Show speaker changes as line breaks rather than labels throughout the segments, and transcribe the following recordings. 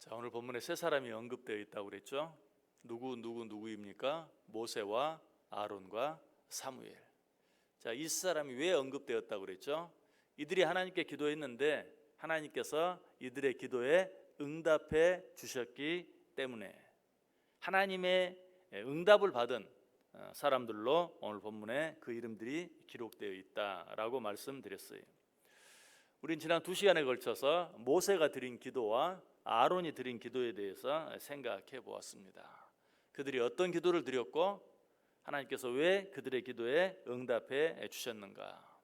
자, 오늘 본문에 세 사람이 언급되어 있다고 그랬죠. 누구입니까? 모세와 아론과 사무엘. 자, 이 사람이 왜 언급되었다고 그랬죠? 이들이 하나님께 기도했는데 하나님께서 이들의 기도에 응답해 주셨기 때문에 하나님의 응답을 받은 사람들로 오늘 본문에 그 이름들이 기록되어 있다라고 말씀드렸어요. 우린 지난 2시간에 걸쳐서 모세가 드린 기도와 아론이 드린 기도에 대해서 생각해 보았습니다. 그들이 어떤 기도를 드렸고 하나님께서 왜 그들의 기도에 응답해 주셨는가?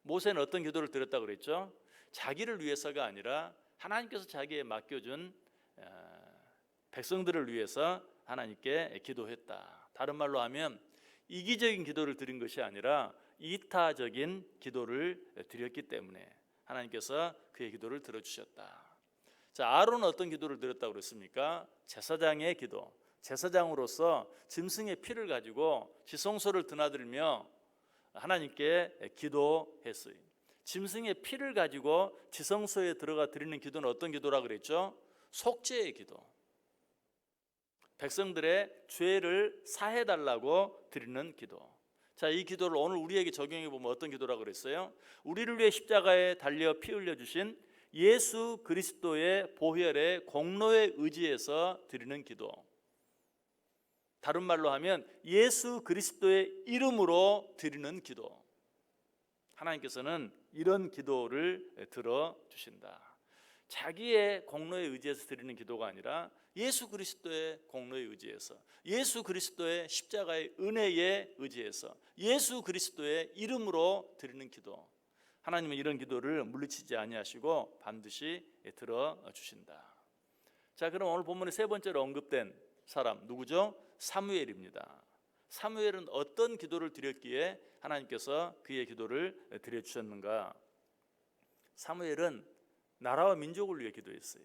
모세는 어떤 기도를 드렸다고 그랬죠? 자기를 위해서가 아니라 하나님께서 자기에 맡겨준 백성들을 위해서 하나님께 기도했다. 다른 말로 하면 이기적인 기도를 드린 것이 아니라 이타적인 기도를 드렸기 때문에 하나님께서 그의 기도를 들어주셨다. 자, 아론은 어떤 기도를 드렸다고 그랬습니까? 제사장의 기도. 제사장으로서 짐승의 피를 가지고 지성소를 드나들며 하나님께 기도했어요. 짐승의 피를 가지고 지성소에 들어가 드리는 기도는 어떤 기도라고 그랬죠? 속죄의 기도. 백성들의 죄를 사해달라고 드리는 기도. 자, 이 기도를 오늘 우리에게 적용해 보면 어떤 기도라고 그랬어요? 우리를 위해 십자가에 달려 피 흘려 주신 예수 그리스도의 보혈의 공로에 의지해서 드리는 기도. 다른 말로 하면 예수 그리스도의 이름으로 드리는 기도. 하나님께서는 이런 기도를 들어주신다. 자기의 공로에 의지해서 드리는 기도가 아니라 예수 그리스도의 공로에 의지해서, 예수 그리스도의 십자가의 은혜에 의지해서, 예수 그리스도의 이름으로 드리는 기도. 하나님은 이런 기도를 물리치지 아니하시고 반드시 들어주신다. 자, 그럼 오늘 본문의 세 번째로 언급된 사람 누구죠? 사무엘입니다. 사무엘은 어떤 기도를 드렸기에 하나님께서 그의 기도를 드려주셨는가? 사무엘은 나라와 민족을 위해 기도했어요.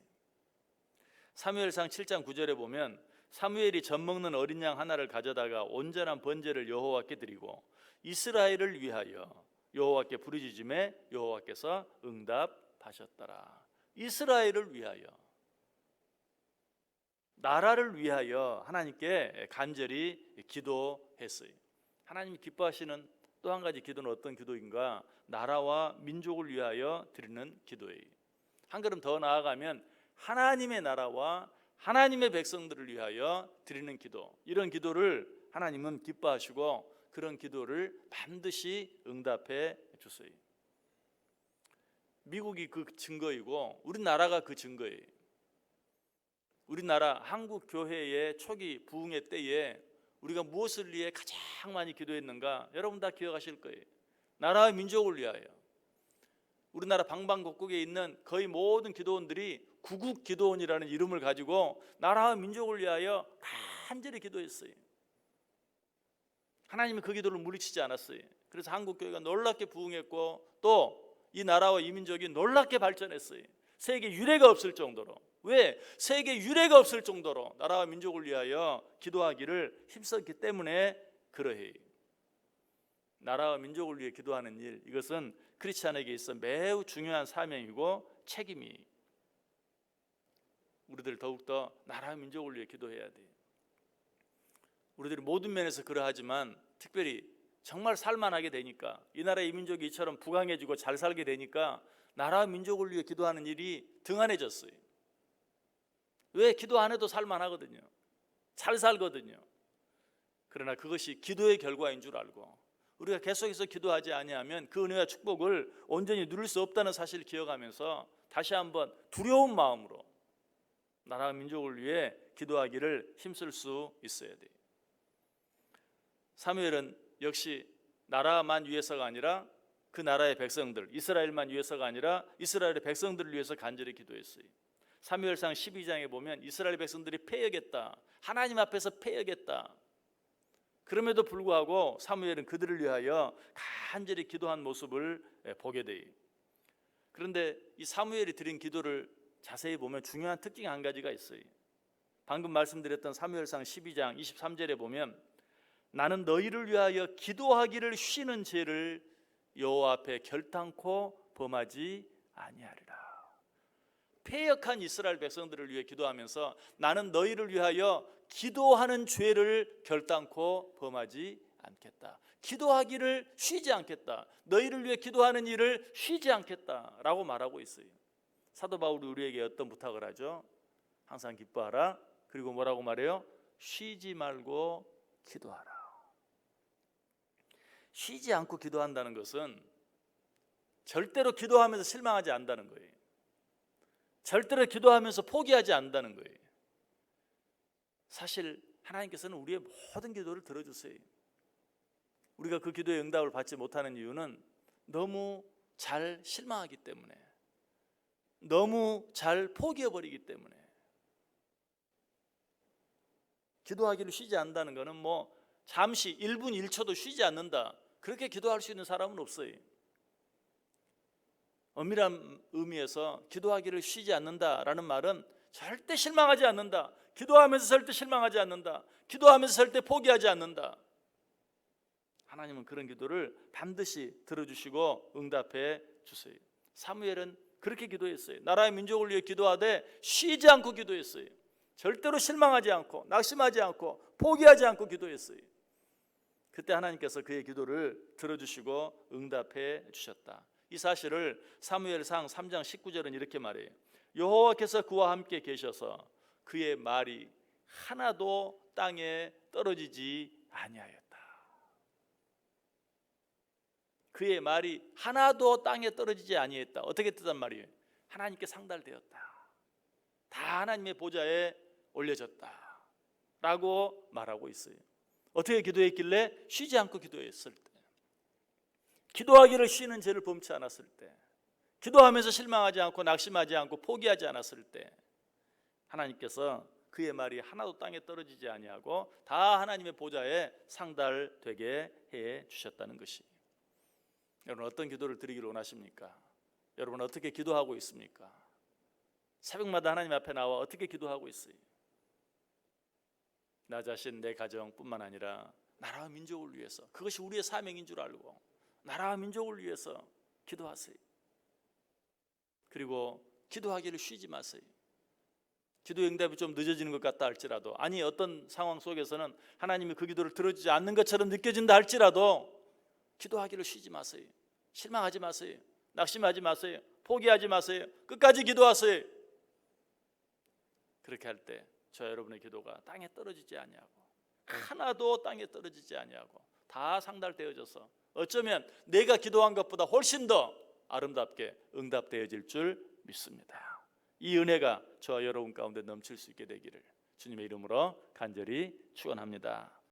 사무엘상 7장 9절에 보면 사무엘이 젖 먹는 어린 양 하나를 가져다가 온전한 번제를 여호와께 드리고 이스라엘을 위하여 여호와께 부르짖음에 여호와께서 응답하셨더라. 이스라엘을 위하여, 나라를 위하여 하나님께 간절히 기도했어요. 하나님이 기뻐하시는 또 한 가지 기도는 어떤 기도인가? 나라와 민족을 위하여 드리는 기도예요. 한 걸음 더 나아가면 하나님의 나라와 하나님의 백성들을 위하여 드리는 기도, 이런 기도를 하나님은 기뻐하시고 그런 기도를 반드시 응답해 주세요. 미국이 그 증거이고 우리나라가 그 증거예요. 우리나라 한국 교회의 초기 부흥의 때에 우리가 무엇을 위해 가장 많이 기도했는가? 여러분 다 기억하실 거예요. 나라와 민족을 위하여. 우리나라 방방곡곡에 있는 거의 모든 기도원들이 구국 기도원이라는 이름을 가지고 나라와 민족을 위하여 간절히 기도했어요. 하나님이 그 기도를 물리치지 않았어요. 그래서 한국 교회가 놀랍게 부흥했고 또 이 나라와 이 민족이 놀랍게 발전했어요. 세계 유례가 없을 정도로. 왜? 세계 유례가 없을 정도로 나라와 민족을 위하여 기도하기를 힘썼기 때문에 그러해요. 나라와 민족을 위해 기도하는 일, 이것은 크리스찬에게 있어 매우 중요한 사명이고 책임이. 우리들 더욱더 나라와 민족을 위해 기도해야 돼요. 우리들이 모든 면에서 그러하지만 특별히 정말 살만하게 되니까, 이 나라의 이 민족이 이처럼 부강해지고 잘 살게 되니까 나라와 민족을 위해 기도하는 일이 등한해졌어요. 왜? 기도 안 해도 살만하거든요. 잘 살거든요. 그러나 그것이 기도의 결과인 줄 알고 우리가 계속해서 기도하지 아니하면 그 은혜와 축복을 온전히 누릴 수 없다는 사실을 기억하면서 다시 한번 두려운 마음으로 나라와 민족을 위해 기도하기를 힘쓸 수 있어야 돼요. 사무엘은 역시 나라만 위해서가 아니라 그 나라의 백성들, 이스라엘만 위해서가 아니라 이스라엘의 백성들을 위해서 간절히 기도했어요. 사무엘상 12장에 보면 이스라엘 백성들이 패역했다, 하나님 앞에서 패역했다. 그럼에도 불구하고 사무엘은 그들을 위하여 간절히 기도한 모습을 보게 돼요. 그런데 이 사무엘이 드린 기도를 자세히 보면 중요한 특징이 한 가지가 있어요. 방금 말씀드렸던 사무엘상 12장 23절에 보면 나는 너희를 위하여 기도하기를 쉬는 죄를 여호와 앞에 결단코 범하지 아니하리라. 패역한 이스라엘 백성들을 위해 기도하면서 나는 너희를 위하여 기도하는 죄를 결단코 범하지 않겠다. 기도하기를 쉬지 않겠다. 너희를 위해 기도하는 일을 쉬지 않겠다라고 말하고 있어요. 사도 바울이 우리에게 어떤 부탁을 하죠? 항상 기뻐하라. 그리고 뭐라고 말해요? 쉬지 말고 기도하라. 쉬지 않고 기도한다는 것은 절대로 기도하면서 실망하지 않는다는 거예요. 절대로 기도하면서 포기하지 않는다는 거예요. 사실 하나님께서는 우리의 모든 기도를 들어주세요. 우리가 그 기도의 응답을 받지 못하는 이유는 너무 잘 실망하기 때문에, 너무 잘 포기해버리기 때문에. 기도하기를 쉬지 않는다는 것은 뭐 잠시 1분 1초도 쉬지 않는다, 그렇게 기도할 수 있는 사람은 없어요. 엄밀한 의미에서 기도하기를 쉬지 않는다라는 말은 절대 실망하지 않는다, 기도하면서 절대 실망하지 않는다, 기도하면서 절대 포기하지 않는다. 하나님은 그런 기도를 반드시 들어주시고 응답해 주세요. 사무엘은 그렇게 기도했어요. 나라의 민족을 위해 기도하되 쉬지 않고 기도했어요. 절대로 실망하지 않고 낙심하지 않고 포기하지 않고 기도했어요. 그때 하나님께서 그의 기도를 들어주시고 응답해 주셨다. 이 사실을 사무엘상 3장 19절은 이렇게 말해요. 여호와께서 그와 함께 계셔서 그의 말이 하나도 땅에 떨어지지 아니하였다. 그의 말이 하나도 땅에 떨어지지 아니했다. 어떻게 뜻한 말이에요? 하나님께 상달되었다. 다 하나님의 보좌에 올려졌다 라고 말하고 있어요. 어떻게 기도했길래? 쉬지 않고 기도했을 때, 기도하기를 쉬는 죄를 범치 않았을 때, 기도하면서 실망하지 않고 낙심하지 않고 포기하지 않았을 때 하나님께서 그의 말이 하나도 땅에 떨어지지 아니하고 다 하나님의 보좌에 상달되게 해 주셨다는 것이. 여러분 어떤 기도를 드리기를 원하십니까? 여러분 어떻게 기도하고 있습니까? 새벽마다 하나님 앞에 나와 어떻게 기도하고 있어요? 나 자신, 내 가정뿐만 아니라 나라와 민족을 위해서, 그것이 우리의 사명인 줄 알고 나라와 민족을 위해서 기도하세요. 그리고 기도하기를 쉬지 마세요. 기도 응답이 좀 늦어지는 것 같다 할지라도, 아니 어떤 상황 속에서는 하나님이 그 기도를 들어주지 않는 것처럼 느껴진다 할지라도 기도하기를 쉬지 마세요. 실망하지 마세요. 낙심하지 마세요. 포기하지 마세요. 끝까지 기도하세요. 그렇게 할 때 저 여러분의 기도가 땅에 떨어지지 아니하고 하나도 땅에 떨어지지 아니하고 다 상달되어져서 어쩌면 내가 기도한 것보다 훨씬 더 아름답게 응답되어질 줄 믿습니다. 이 은혜가 저와 여러분 가운데 넘칠 수 있게 되기를 주님의 이름으로 간절히 축원합니다.